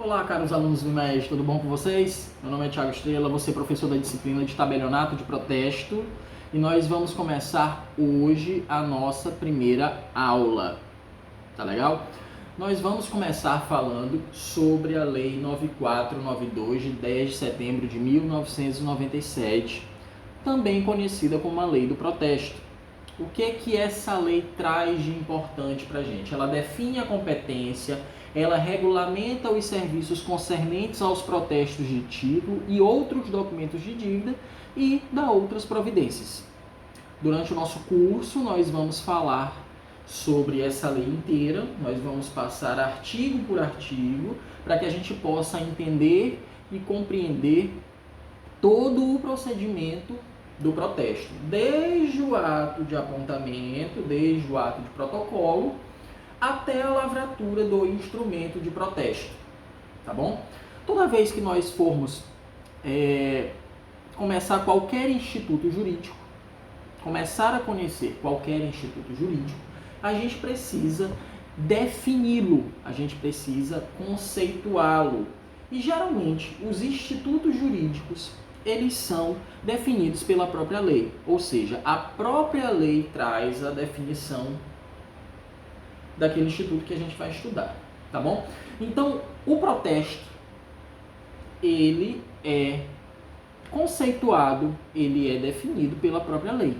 Olá, caros alunos do IMES, tudo bom com vocês? Meu nome é Thiago Estrela, vou ser professor da disciplina de tabelionato de protesto e nós vamos começar hoje a nossa primeira aula, tá legal? Nós vamos começar falando sobre a Lei 9492 de 10 de setembro de 1997, também conhecida como a Lei do Protesto. O que essa lei traz de importante para a gente? Ela define a competência, ela regulamenta os serviços concernentes aos protestos de título e outros documentos de dívida e dá outras providências. Durante o nosso curso, nós vamos falar sobre essa lei inteira, nós vamos passar artigo por artigo, para que a gente possa entender e compreender todo o procedimento do protesto, desde o ato de apontamento, desde o ato de protocolo, até a lavratura do instrumento de protesto, tá bom? Toda vez que nós formos começar qualquer instituto jurídico, começar a conhecer qualquer instituto jurídico, a gente precisa defini-lo, a gente precisa conceituá-lo. E geralmente os institutos jurídicos eles são definidos pela própria lei, ou seja, a própria lei traz a definição daquele instituto que a gente vai estudar, tá bom? Então, o protesto, ele é conceituado, ele é definido pela própria lei.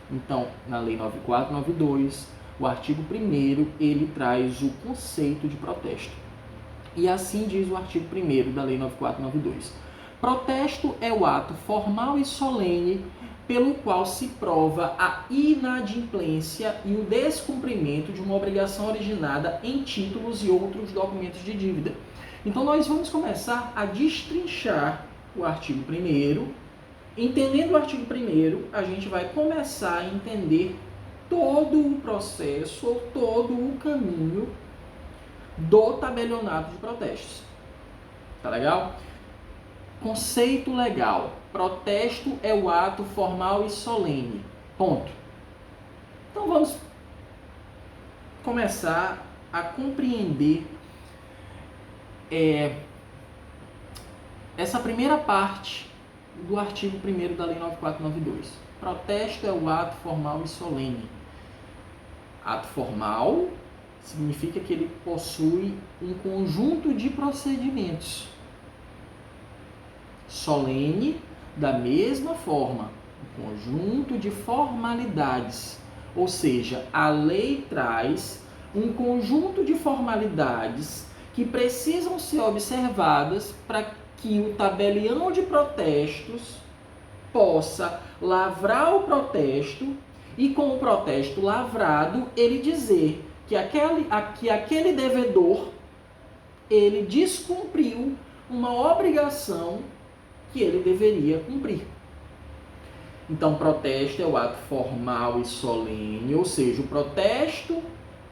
Então, na Lei 9492, o artigo 1º, ele traz o conceito de protesto. E assim diz o artigo 1º da Lei 9492. Protesto é o ato formal e solene pelo qual se prova a inadimplência e o descumprimento de uma obrigação originada em títulos e outros documentos de dívida. Então, nós vamos começar a destrinchar o artigo 1º. Entendendo o artigo 1º, a gente vai começar a entender todo o processo ou todo o caminho do tabelionato de protestos. Tá legal? Conceito legal. Protesto é o ato formal e solene. Ponto. Então vamos começar a compreender essa primeira parte do artigo 1º da Lei 9492. Protesto é o ato formal e solene. Ato formal significa que ele possui um conjunto de procedimentos. Solene, da mesma forma, um conjunto de formalidades. Ou seja, a lei traz um conjunto de formalidades que precisam ser observadas para que o tabelião de protestos possa lavrar o protesto e, com o protesto lavrado, ele dizer que aquele devedor ele descumpriu uma obrigação que ele deveria cumprir. Então, protesto é o ato formal e solene, ou seja, o protesto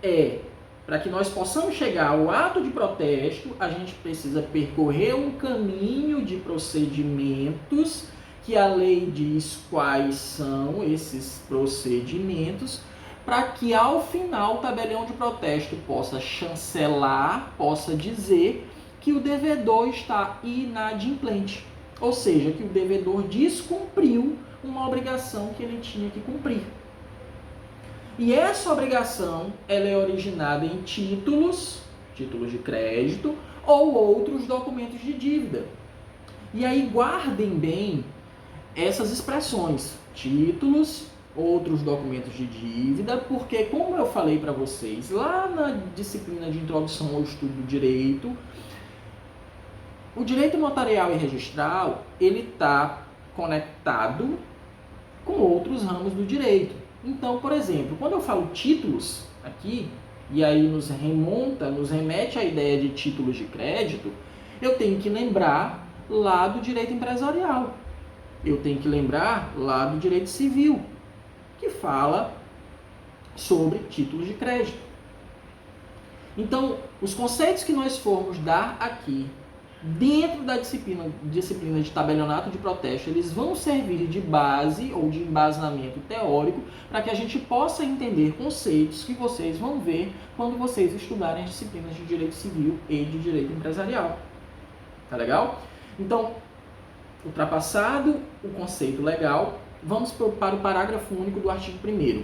é, para que nós possamos chegar ao ato de protesto, a gente precisa percorrer um caminho de procedimentos que a lei diz quais são esses procedimentos, para que ao final o tabelião de protesto possa chancelar, possa dizer que o devedor está inadimplente. Ou seja, que o devedor descumpriu uma obrigação que ele tinha que cumprir. E essa obrigação ela é originada em títulos de crédito ou outros documentos de dívida. E aí guardem bem essas expressões, títulos, outros documentos de dívida, porque como eu falei para vocês lá na disciplina de introdução ao estudo do direito, o direito notarial e registral, ele está conectado com outros ramos do direito. Então, por exemplo, quando eu falo títulos aqui, e aí nos remete à ideia de títulos de crédito, eu tenho que lembrar lá do direito empresarial. Eu tenho que lembrar lá do direito civil, que fala sobre títulos de crédito. Então, os conceitos que nós formos dar aqui dentro da disciplina de tabelionato de protesto, eles vão servir de base ou de embasamento teórico para que a gente possa entender conceitos que vocês vão ver quando vocês estudarem as disciplinas de direito civil e de direito empresarial. Tá legal? Então, ultrapassado o conceito legal, vamos para o parágrafo único do artigo 1º.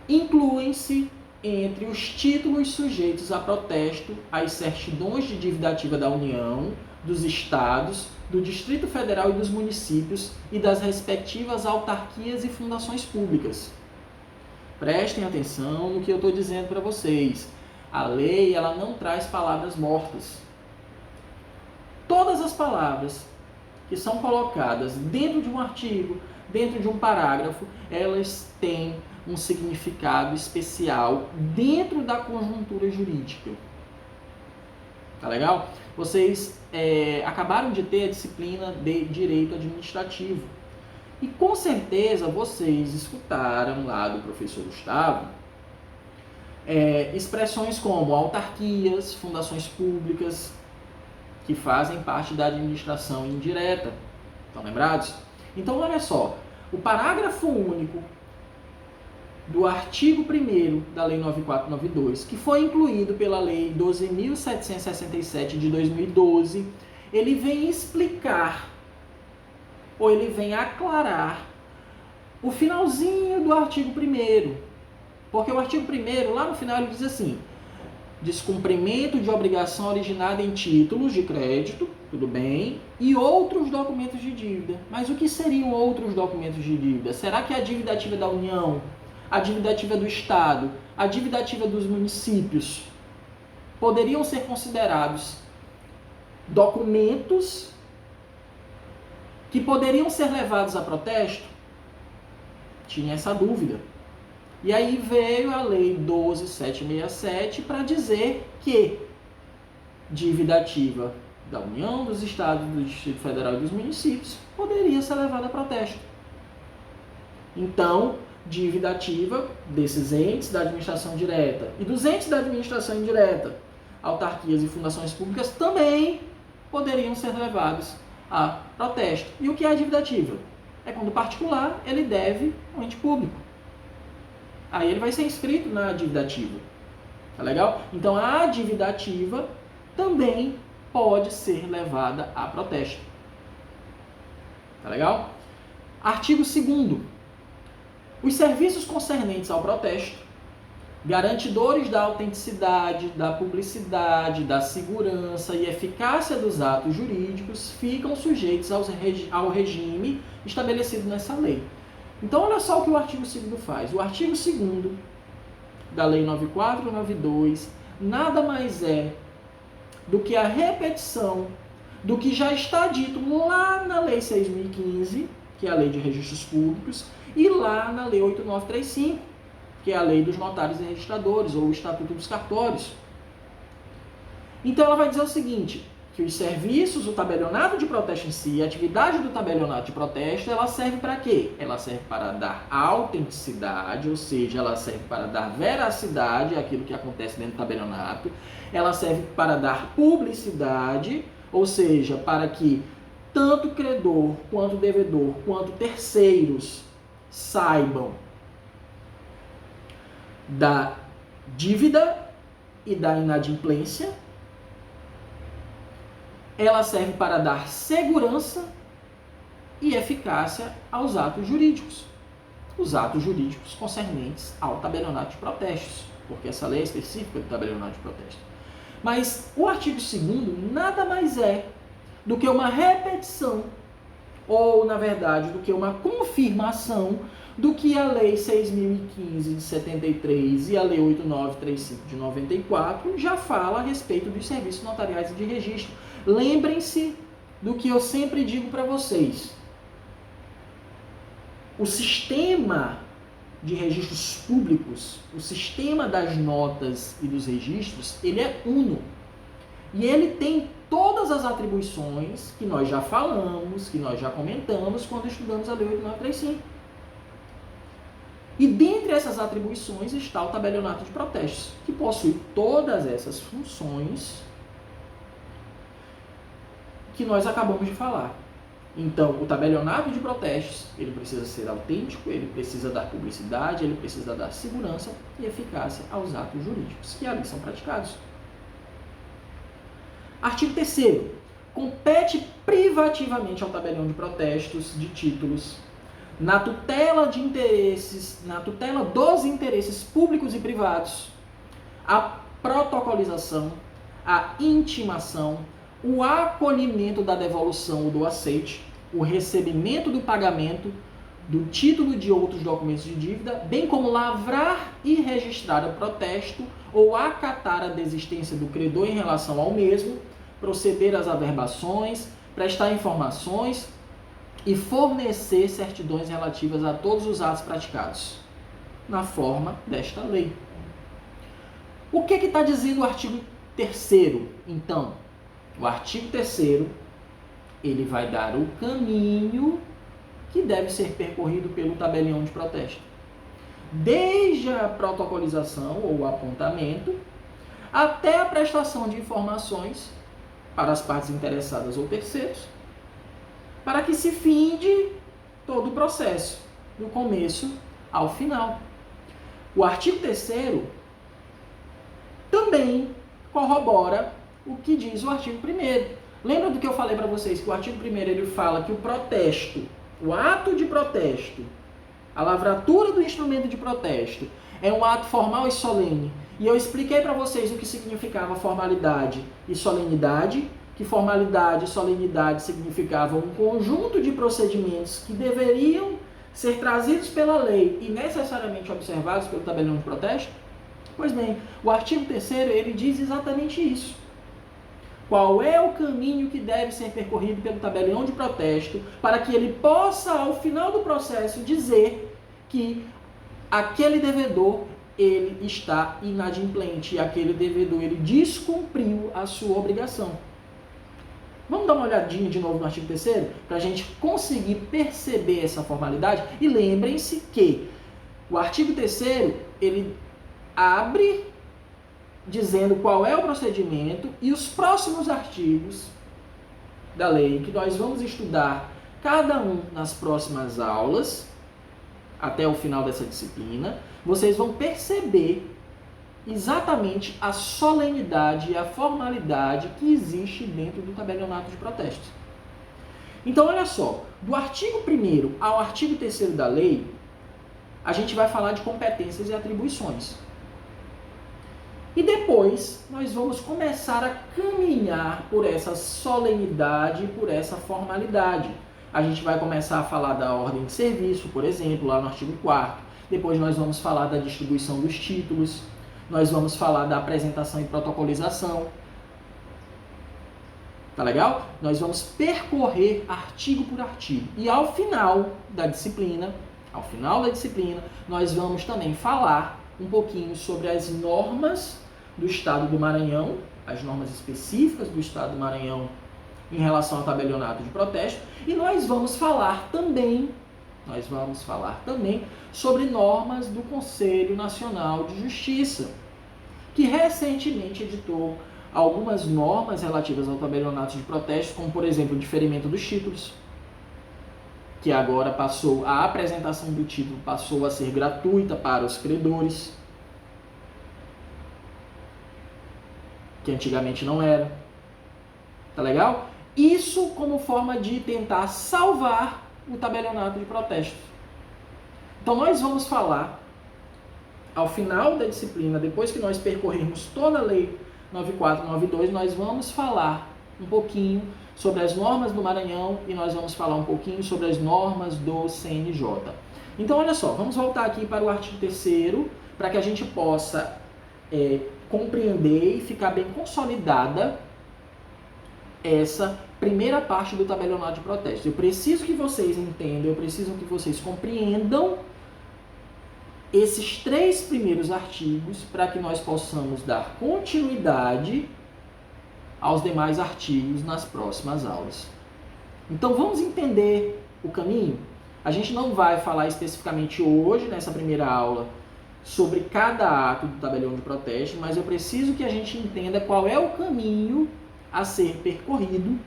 Incluem-se entre os títulos sujeitos a protesto as certidões de dívida ativa da União, dos Estados, do Distrito Federal e dos municípios e das respectivas autarquias e fundações públicas. Prestem atenção no que eu estou dizendo para vocês. A lei, ela não traz palavras mortas. Todas as palavras que são colocadas dentro de um artigo, dentro de um parágrafo, elas têm um significado especial dentro da conjuntura jurídica. Tá legal? Vocês acabaram de ter a disciplina de Direito Administrativo. E com certeza vocês escutaram lá do professor Gustavo expressões como autarquias, fundações públicas, que fazem parte da administração indireta. Estão lembrados? Então, olha só. O parágrafo único do artigo 1º da Lei 9492, que foi incluído pela Lei 12.767 de 2012, ele vem explicar, ou ele vem aclarar, o finalzinho do artigo 1º. Porque o artigo 1º, lá no final, ele diz assim: descumprimento de obrigação originada em títulos de crédito, tudo bem, e outros documentos de dívida. Mas o que seriam outros documentos de dívida? Será que a dívida ativa da União, a dívida ativa do Estado, a dívida ativa dos municípios poderiam ser considerados documentos que poderiam ser levados a protesto? Tinha essa dúvida. E aí veio a Lei 12.767 para dizer que dívida ativa da União, dos Estados, do Distrito Federal e dos municípios poderia ser levada a protesto. Então, dívida ativa desses entes da administração direta e dos entes da administração indireta, autarquias e fundações públicas, também poderiam ser levados a protesto. E o que é a dívida ativa? É quando o particular ele deve ao ente público. Aí ele vai ser inscrito na dívida ativa. Tá legal? Então a dívida ativa também pode ser levada a protesto. Tá legal? Artigo 2º. Os serviços concernentes ao protesto, garantidores da autenticidade, da publicidade, da segurança e eficácia dos atos jurídicos, ficam sujeitos ao regime estabelecido nessa lei. Então, olha só o que o artigo 2º faz. O artigo 2º da Lei 9492 nada mais é do que a repetição do que já está dito lá na Lei 6.015, que é a Lei de Registros Públicos, e lá na Lei 8.935, que é a Lei dos Notários e Registradores, ou o Estatuto dos Cartórios. Então, ela vai dizer o seguinte, que os serviços, o tabelionato de protesto em si, a atividade do tabelionato de protesto, ela serve para quê? Ela serve para dar autenticidade, ou seja, ela serve para dar veracidade àquilo que acontece dentro do tabelionato. Ela serve para dar publicidade, ou seja, para que tanto credor, quanto devedor, quanto terceiros saibam da dívida e da inadimplência. Ela serve para dar segurança e eficácia aos atos jurídicos. Os atos jurídicos concernentes ao tabelionato de protestos, porque essa lei é específica do tabelionato de protesto. Mas o artigo 2º nada mais é do que uma repetição, ou, na verdade, do que uma confirmação do que a Lei 6.015 de 73 e a Lei 8.935 de 94 já fala a respeito dos serviços notariais e de registro. Lembrem-se do que eu sempre digo para vocês. O sistema de registros públicos, o sistema das notas e dos registros, ele é uno. E ele tem todas as atribuições que nós já falamos, que nós já comentamos quando estudamos a Lei 8.935. E dentre essas atribuições está o tabelionato de protestos, que possui todas essas funções que nós acabamos de falar. Então, o tabelionato de protestos, ele precisa ser autêntico, ele precisa dar publicidade, ele precisa dar segurança e eficácia aos atos jurídicos que ali são praticados. Artigo 3º. Compete privativamente ao tabelião de protestos de títulos, na tutela de interesses, na tutela dos interesses públicos e privados, a protocolização, a intimação, o acolhimento da devolução ou do aceite, o recebimento do pagamento, do título de outros documentos de dívida, bem como lavrar e registrar o protesto ou acatar a desistência do credor em relação ao mesmo, proceder às averbações, prestar informações e fornecer certidões relativas a todos os atos praticados, na forma desta lei. O que está dizendo o artigo 3º, então? O artigo 3º, ele vai dar o caminho que deve ser percorrido pelo tabelião de protesto. Desde a protocolização ou apontamento, até a prestação de informações para as partes interessadas ou terceiros, para que se finde todo o processo, do começo ao final. O artigo 3º também corrobora o que diz o artigo 1º. Lembra do que eu falei para vocês, que o artigo 1º ele fala que o protesto, o ato de protesto, a lavratura do instrumento de protesto, é um ato formal e solene. E eu expliquei para vocês o que significava formalidade e solenidade, que formalidade e solenidade significavam um conjunto de procedimentos que deveriam ser trazidos pela lei e necessariamente observados pelo tabelião de protesto. Pois bem, o artigo 3º ele diz exatamente isso. Qual é o caminho que deve ser percorrido pelo tabelião de protesto para que ele possa, ao final do processo, dizer que aquele devedor ele está inadimplente e aquele devedor ele descumpriu a sua obrigação. Vamos dar uma olhadinha de novo no artigo 3º para a gente conseguir perceber essa formalidade. E lembrem-se que o artigo 3º ele abre dizendo qual é o procedimento e os próximos artigos da lei que nós vamos estudar cada um nas próximas aulas até o final dessa disciplina, vocês vão perceber exatamente a solenidade e a formalidade que existe dentro do tabelionato de protestos. Então, olha só, do artigo 1º ao artigo 3º da lei, a gente vai falar de competências e atribuições. E depois, nós vamos começar a caminhar por essa solenidade, por essa formalidade. A gente vai começar a falar da ordem de serviço, por exemplo, lá no artigo 4º. Depois nós vamos falar da distribuição dos títulos. Nós vamos falar da apresentação e protocolização. Tá legal? Nós vamos percorrer artigo por artigo. E ao final da disciplina, nós vamos também falar um pouquinho sobre as normas do Estado do Maranhão, as normas específicas do Estado do Maranhão em relação ao tabelionato de protesto, e nós vamos falar também sobre normas do Conselho Nacional de Justiça, que recentemente editou algumas normas relativas ao tabelionato de protesto, como por exemplo o diferimento dos títulos, que agora a apresentação do título passou a ser gratuita para os credores, que antigamente não era. Tá legal? Isso como forma de tentar salvar o tabelionato de protesto. Então nós vamos falar, ao final da disciplina, depois que nós percorrermos toda a lei 9492, nós vamos falar um pouquinho sobre as normas do Maranhão e nós vamos falar um pouquinho sobre as normas do CNJ. Então olha só, vamos voltar aqui para o artigo 3º, para que a gente possa compreender e ficar bem consolidada essa primeira parte do tabelionato de protesto. Eu preciso que vocês entendam, eu preciso que vocês compreendam esses 3 primeiros artigos para que nós possamos dar continuidade aos demais artigos nas próximas aulas. Então vamos entender o caminho? A gente não vai falar especificamente hoje, nessa primeira aula, sobre cada ato do tabelião de protesto, mas eu preciso que a gente entenda qual é o caminho a ser percorrido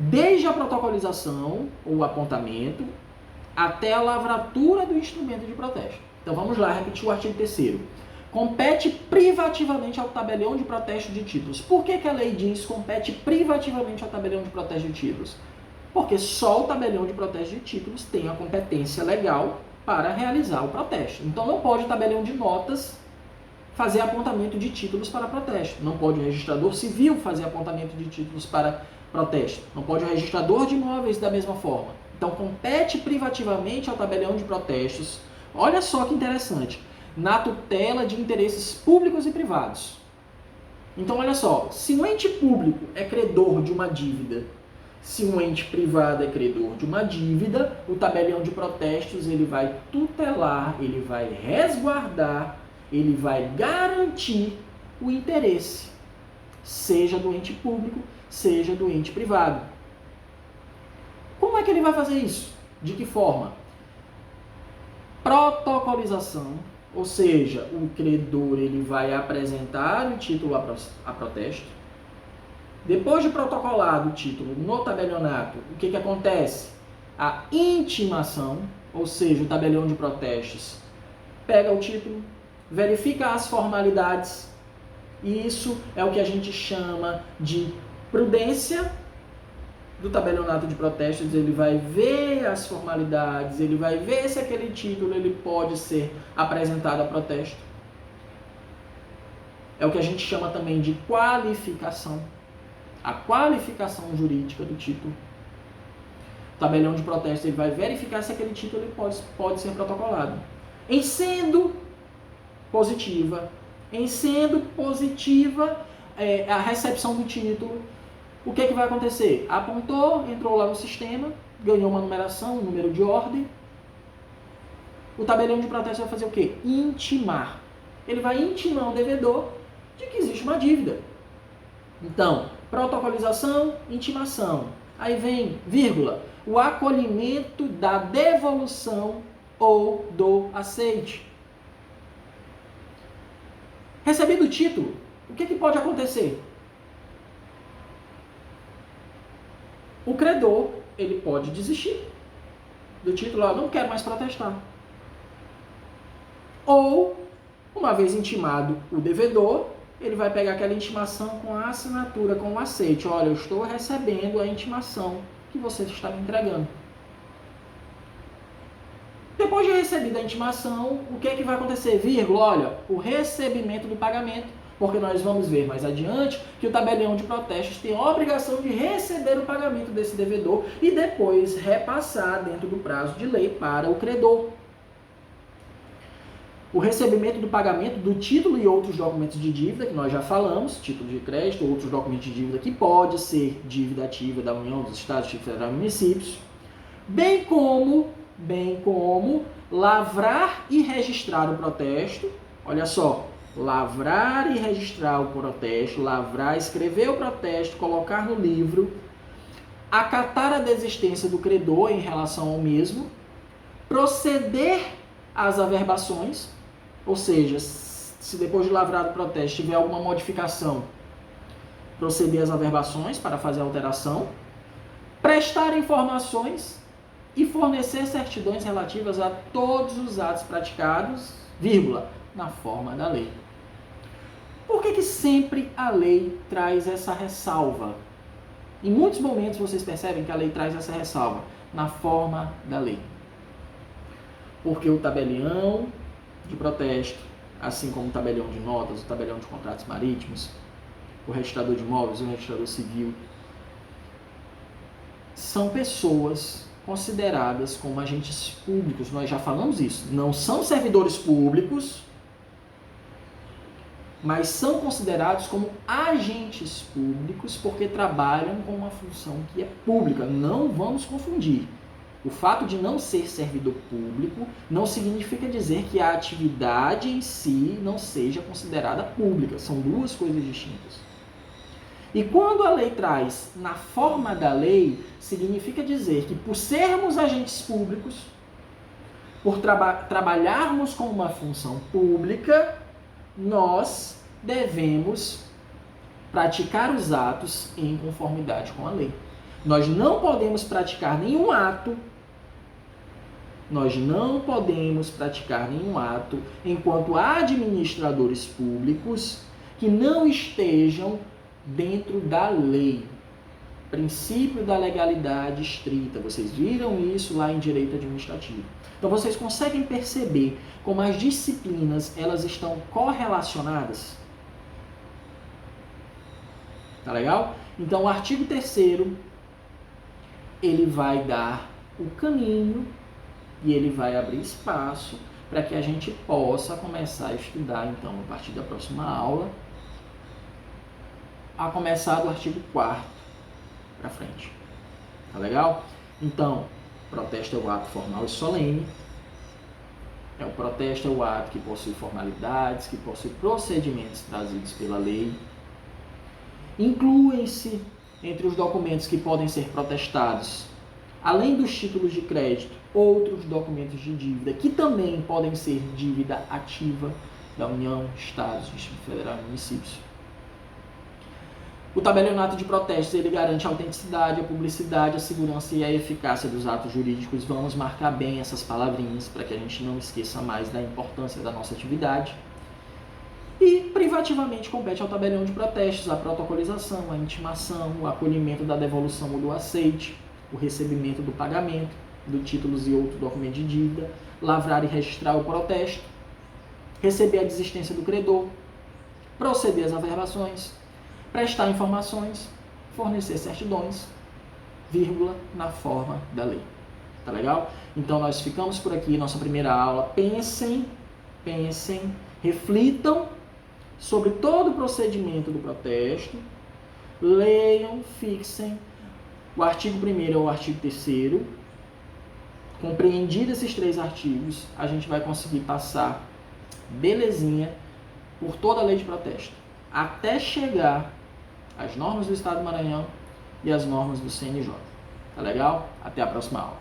desde a protocolização ou apontamento até a lavratura do instrumento de protesto. Então vamos lá, repetir o artigo 3º. Compete privativamente ao tabelião de protesto de títulos. Por que a lei diz compete privativamente ao tabelião de protesto de títulos? Porque só o tabelião de protesto de títulos tem a competência legal para realizar o protesto. Então não pode o tabelião de notas fazer apontamento de títulos para protesto. Não pode o registrador civil fazer apontamento de títulos para protesto. Não pode o registrador de imóveis da mesma forma. Então compete privativamente ao tabelião de protestos. Olha só que interessante. Na tutela de interesses públicos e privados. Então olha só, se um ente público é credor de uma dívida, se um ente privado é credor de uma dívida, o tabelião de protestos ele vai tutelar, ele vai resguardar, ele vai garantir o interesse, seja do ente público, seja do ente privado. Como é que ele vai fazer isso? De que forma? Protocolização, ou seja, o credor ele vai apresentar o título a protesto. Depois de protocolado o título no tabelionato, o que acontece? A intimação, ou seja, o tabelião de protestos pega o título, verifica as formalidades, e isso é o que a gente chama de prudência do tabelionato de protestos. Ele vai ver as formalidades, ele vai ver se aquele título ele pode ser apresentado a protesto. É o que a gente chama também de qualificação. A qualificação jurídica do título. O tabelião de protesto ele vai verificar se aquele título ele pode ser protocolado. Em sendo positiva a recepção do título, o que vai acontecer? Apontou, entrou lá no sistema, ganhou uma numeração, um número de ordem. O tabelião de protesto vai fazer o quê? Intimar. Ele vai intimar o devedor de que existe uma dívida. Então, protocolização, intimação. Aí vem, vírgula, o acolhimento da devolução ou do aceite. Recebido o título, o que pode acontecer? O credor, ele pode desistir do título, não quero mais protestar. Ou, uma vez intimado o devedor, ele vai pegar aquela intimação com a assinatura, com o aceite. Olha, eu estou recebendo a intimação que você está me entregando. Depois de recebida a intimação, o que vai acontecer? Vírgula, olha, o recebimento do pagamento, porque nós vamos ver mais adiante que o tabelião de protestos tem a obrigação de receber o pagamento desse devedor e depois repassar dentro do prazo de lei para o credor. O recebimento do pagamento do título e outros documentos de dívida, que nós já falamos, título de crédito, outros documentos de dívida que pode ser dívida ativa da União, dos Estados, Distrito Federal e municípios, bem como lavrar e registrar o protesto. Olha só, lavrar e registrar o protesto, lavrar, escrever o protesto, colocar no livro, acatar a desistência do credor em relação ao mesmo, proceder às averbações, ou seja, se depois de lavrado o protesto tiver alguma modificação, proceder às averbações para fazer a alteração, prestar informações e fornecer certidões relativas a todos os atos praticados, vírgula, na forma da lei. Por que sempre a lei traz essa ressalva? Em muitos momentos vocês percebem que a lei traz essa ressalva, na forma da lei. Porque o tabelião de protesto, assim como o tabelião de notas, o tabelião de contratos marítimos, o registrador de imóveis, o registrador civil, são pessoas consideradas como agentes públicos. Nós já falamos isso. Não são servidores públicos, mas são considerados como agentes públicos porque trabalham com uma função que é pública. Não vamos confundir. O fato de não ser servidor público não significa dizer que a atividade em si não seja considerada pública. São duas coisas distintas. E quando a lei traz na forma da lei, significa dizer que por sermos agentes públicos, por trabalharmos com uma função pública, nós devemos praticar os atos em conformidade com a lei. Nós não podemos praticar nenhum ato, enquanto administradores públicos que não estejam dentro da lei. Princípio da legalidade estrita. Vocês viram isso lá em direito administrativo. Então vocês conseguem perceber como as disciplinas elas estão correlacionadas? Tá legal? Então o artigo 3º ele vai dar o caminho e ele vai abrir espaço para que a gente possa começar a estudar, então, a partir da próxima aula, a começar do artigo 4º para frente. Tá legal? Então, protesto é o ato formal e solene. O protesto é o ato que possui formalidades, que possui procedimentos trazidos pela lei. Incluem-se entre os documentos que podem ser protestados, além dos títulos de crédito, outros documentos de dívida, que também podem ser dívida ativa da União, Estados, Distrito Federal e municípios. O tabelionato de protestos ele garante a autenticidade, a publicidade, a segurança e a eficácia dos atos jurídicos. Vamos marcar bem essas palavrinhas para que a gente não esqueça mais da importância da nossa atividade. E privativamente compete ao tabelião de protestos a protocolização, a intimação, o acolhimento da devolução ou do aceite, o recebimento do pagamento, do títulos e outros documentos de dívida, lavrar e registrar o protesto, receber a desistência do credor, proceder às averbações, prestar informações, fornecer certidões, vírgula, na forma da lei. Tá legal? Então nós ficamos por aqui, nossa primeira aula. Pensem, reflitam sobre todo o procedimento do protesto, leiam, fixem o artigo 1º ou o artigo 3º. Compreendido esses 3 artigos, a gente vai conseguir passar belezinha por toda a lei de protesto, até chegar às normas do Estado do Maranhão e às normas do CNJ. Tá legal? Até a próxima aula.